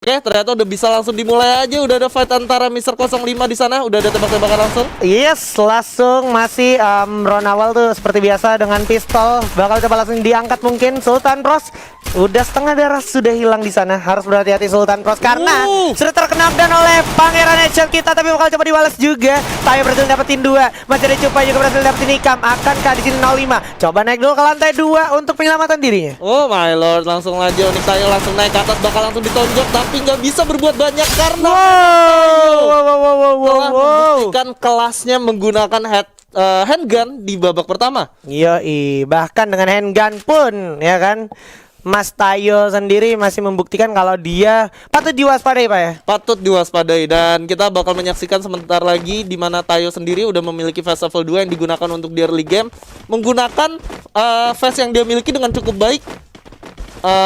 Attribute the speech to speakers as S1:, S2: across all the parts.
S1: Oke, ternyata udah bisa langsung dimulai aja. Udah ada fight antara Mister 05 di sana. Udah ada tembak-tembakan langsung.
S2: Yes, langsung masih round awal tuh seperti biasa dengan pistol. Bakal coba langsung diangkat mungkin Sultan Pros. Udah setengah darah sudah hilang di sana. Harus berhati-hati Sultan Pros karena sudah terkena down oleh Pangeran Headshot kita, tapi bakal coba diwales juga. Tayo berhasil dapetin 2. Masih ada Cupai juga berhasil dapetin Ikam. Akankah di sini 05? Coba naik dulu ke lantai 2 untuk penyelamatan dirinya.
S1: Oh my lord, langsung aja Onyx Tayo langsung naik ke atas, bakal langsung ditonjok, tapi nggak bisa berbuat banyak karena telah membuktikan kelasnya menggunakan handgun di babak pertama.
S2: Yoi, bahkan dengan handgun pun ya kan Mas Tayo sendiri masih membuktikan kalau dia patut diwaspadai, Pak ya.
S1: Patut diwaspadai, dan kita bakal menyaksikan sebentar lagi di mana Tayo sendiri udah memiliki phase level 2 yang digunakan untuk di early game, menggunakan phase yang dia miliki dengan cukup baik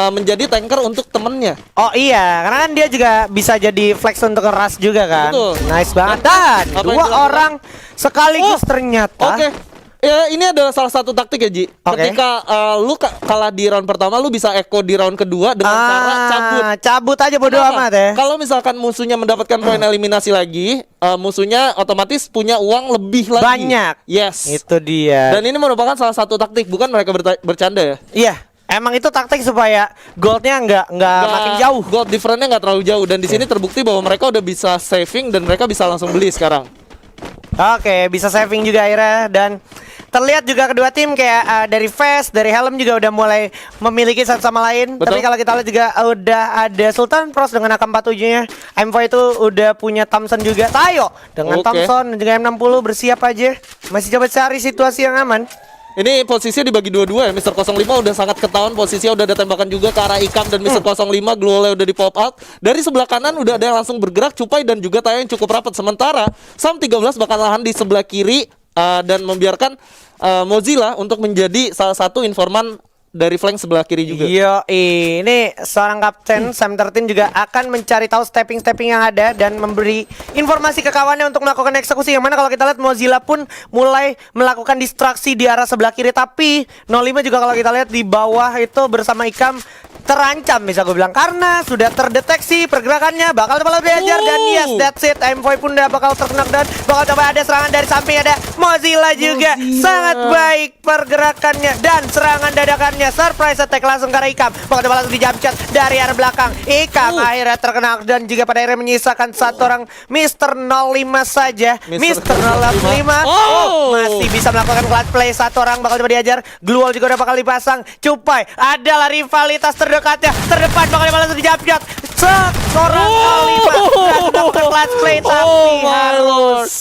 S1: menjadi tanker untuk temennya.
S2: Oh iya, karena kan dia juga bisa jadi flex untuk rush juga kan.
S1: Betul.
S2: Nice banget. Dan dua orang sekaligus ternyata.
S1: Oke. Ya, ini adalah salah satu taktik ya, Ji. Ketika lu kalah di round pertama, lu bisa echo di round kedua dengan cara cabut.
S2: Cabut aja bodo amat ya.
S1: Kalau misalkan musuhnya mendapatkan poin eliminasi lagi, musuhnya otomatis punya uang lebih lagi.
S2: Banyak.
S1: Yes.
S2: Itu dia.
S1: Dan ini merupakan salah satu taktik, bukan mereka bercanda ya.
S2: Iya. Emang itu taktik supaya goldnya nggak makin jauh.
S1: Gold difference-nya nggak terlalu jauh. Dan di sini terbukti bahwa mereka udah bisa saving dan mereka bisa langsung beli sekarang.
S2: Oke, bisa saving juga akhirnya. Dan terlihat juga kedua tim kayak dari vest, dari helm juga udah mulai memiliki satu sama lain.
S1: Betul.
S2: Tapi kalau kita lihat juga udah ada Sultan Pros dengan AK-47-nya. M4 itu udah punya Thompson juga. Tayo dengan Thompson dan juga M60 bersiap aja. Masih coba cari situasi yang aman.
S1: Ini posisinya dibagi dua-dua ya. Mister 05 udah sangat ketahuan posisinya, udah ada tembakan juga ke arah Ikam, dan Mister 05 Glowole udah di pop out. Dari sebelah kanan udah ada yang langsung bergerak, Cupai dan juga Tayo yang cukup rapat. Sementara Sam 13 bakal lahan di sebelah kiri dan membiarkan Mozilla untuk menjadi salah satu informan dari flank sebelah kiri juga.
S2: Yo, ini seorang kapten Sam 13 juga akan mencari tahu stepping yang ada dan memberi informasi ke kawannya untuk melakukan eksekusi. Yang mana kalau kita lihat Mozilla pun mulai melakukan distraksi di arah sebelah kiri, tapi 05 juga kalau kita lihat di bawah itu bersama Ikam terancam, bisa gue bilang, karena sudah terdeteksi pergerakannya, bakal diajar. Dan yes, that's it, M4 pun udah bakal terkena dan bakal coba ada serangan dari samping, ada Mozilla juga. Sangat baik pergerakannya dan serangan dadakannya, surprise attack langsung ke arah Ikam, bakal coba langsung di jump shot dari arah belakang. Ikam akhirnya terkena dan juga pada akhirnya menyisakan satu orang Mister 05 saja. Mister 05 masih bisa melakukan clutch play, satu orang bakal coba diajar. Glowole juga udah bakal dipasang. Cupai adalah rivalitas terdepan bakal langsung dijabjat. Seorang kali melakukan clutch play, tapi harus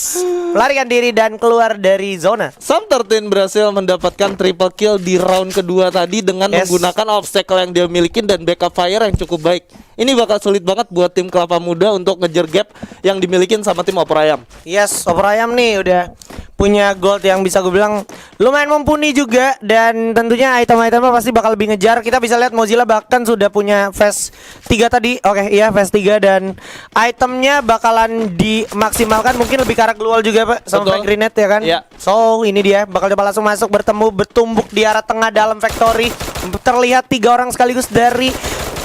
S2: melarikan diri dan keluar dari zona.
S1: Sam 13 berhasil mendapatkan triple kill di round kedua tadi dengan menggunakan obstacle yang dia miliki dan backup fire yang cukup baik. Ini bakal sulit banget buat tim Kelapa Muda untuk ngejar gap yang dimiliki sama tim Opor Ayam.
S2: Yes, Opor Ayam nih udah punya gold yang bisa gue bilang lumayan mumpuni juga, dan tentunya item-itemnya pasti bakal lebih ngejar. Kita bisa lihat Mozilla bahkan sudah punya phase 3 tadi. Oke, iya phase 3 dan itemnya bakalan dimaksimalkan, mungkin lebih ke arah Glowole juga Pak, sama Fang Grenade ya kan. So ini dia bakal coba langsung masuk, bertumbuk di arah tengah dalam factory. Terlihat 3 orang sekaligus dari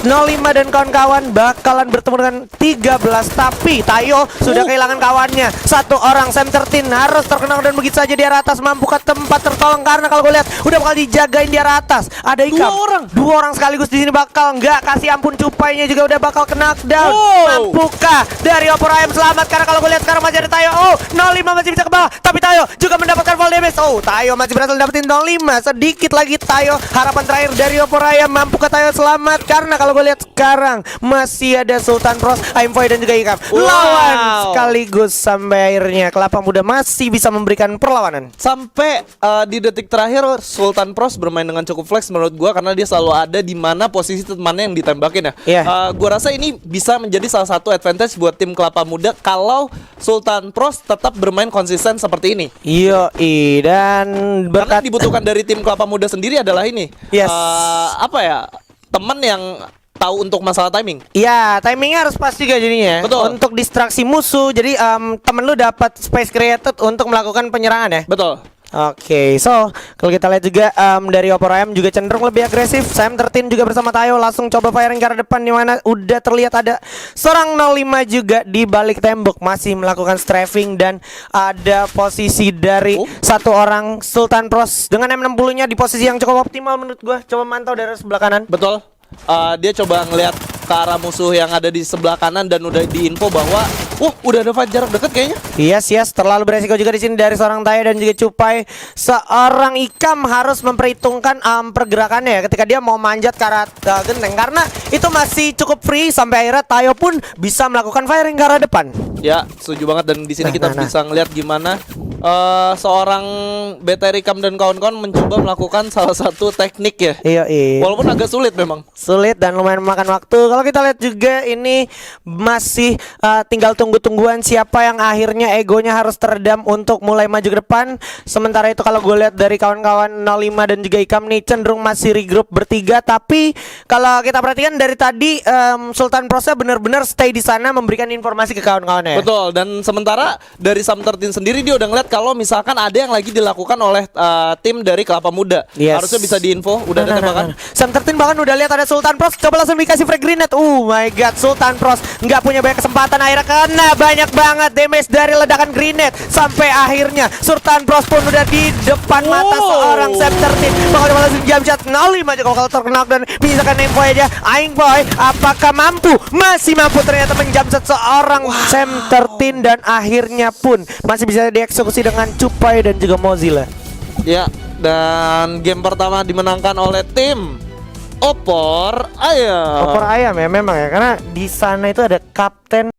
S2: 05 dan kawan-kawan bakalan bertemu dengan 13, tapi Tayo sudah kehilangan kawannya. Satu orang Sam 13 harus terkena dan begitu saja di arah atas, mampu ke tempat tertolong karena kalau gue lihat udah bakal dijagain di arah atas. Ada Ikam. Dua orang sekaligus di sini bakal nggak kasih ampun. Cupainya juga udah bakal kena knockdown. Mampukah dari Opor Ayam selamat? Karena kalau gue lihat sekarang masih ada Tayo. 05 masih bisa ke bawah, tapi Tayo juga mendapatkan fall damage. Tayo masih berhasil dapetin 05. Sedikit lagi Tayo. Harapan terakhir dari Opor Ayam, mampukah Tayo selamat? Karena kalau gue lihat sekarang masih ada Sultan Pros, M4 dan juga Ikam lawan sekaligus sampai akhirnya Kelapa Muda masih bisa memberikan perlawanan.
S1: Sampai di detik terakhir Sultan Pros bermain dengan cukup flex menurut gua, karena dia selalu ada di mana posisi temannya yang ditembakin ya. Gua rasa ini bisa menjadi salah satu advantage buat tim Kelapa Muda kalau Sultan Pros tetap bermain konsisten seperti ini.
S2: Dan
S1: karena dibutuhkan dari tim Kelapa Muda sendiri adalah ini. Teman yang tahu untuk masalah timing.
S2: Iya, timingnya harus pas juga jadinya.
S1: Betul.
S2: Untuk distraksi musuh. Jadi temen lu dapat space created untuk melakukan penyerangan ya.
S1: Betul.
S2: Oke, so kalau kita lihat juga dari Opor Ayam juga cenderung lebih agresif. Sam 13 juga bersama Tayo langsung coba firing ke arah depan, di mana udah terlihat ada seorang 05 juga di balik tembok masih melakukan strafing, dan ada posisi dari satu orang Sultan Pros dengan M60-nya di posisi yang cukup optimal menurut gua. Coba mantau dari sebelah kanan.
S1: Betul. Dia coba ngelihat ke arah musuh yang ada di sebelah kanan dan udah diinfo bahwa udah ada fight jarak dekat kayaknya.
S2: Yes, terlalu beresiko juga di sini dari seorang Tayo dan juga Cupai. Seorang Ikam harus memperhitungkan pergerakannya ya ketika dia mau manjat ke arah genteng, karena itu masih cukup free sampai akhirnya Tayo pun bisa melakukan firing ke arah depan.
S1: Ya, setuju banget, dan di sini kita bisa ngelihat gimana seorang BTR Ikam dan kawan-kawan mencoba melakukan salah satu teknik ya.
S2: Iya.
S1: Walaupun agak sulit memang.
S2: Sulit dan lumayan memakan waktu. Kalau kita lihat juga ini masih tinggal tunggu-tungguan siapa yang akhirnya egonya harus teredam untuk mulai maju ke depan. Sementara itu kalau gue lihat dari kawan-kawan 05 dan juga Ikam nih cenderung masih regroup bertiga. Tapi kalau kita perhatikan dari tadi Sultan Prosnya benar-benar stay di sana memberikan informasi ke kawan-kawannya.
S1: Betul, dan sementara dari Sam 13 sendiri dia udah ngeliat kalau misalkan ada yang lagi dilakukan oleh tim dari Kelapa Muda. Harusnya bisa diinfo, udah ada tembakan.
S2: Sam 13 bahkan udah lihat ada Sultan Pros, coba langsung dikasih frag grenade. Oh my god, Sultan Pros nggak punya banyak kesempatan, akhirnya kena banyak banget damage dari ledakan grenade. Sampai akhirnya Sultan Pros pun udah di depan mata seorang Sam 13. Bakal langsung jump shot 05 aja kalau terkena dan menyisakan aim boy aja. Aing boy apakah mampu? Masih mampu ternyata menjump shot seorang Sam 13, dan akhirnya pun masih bisa dieksekusi dengan Cupai dan juga Mozilla.
S1: Ya, dan game pertama dimenangkan oleh tim Opor Ayam.
S2: Opor Ayam ya memang ya, karena di sana itu ada Kapten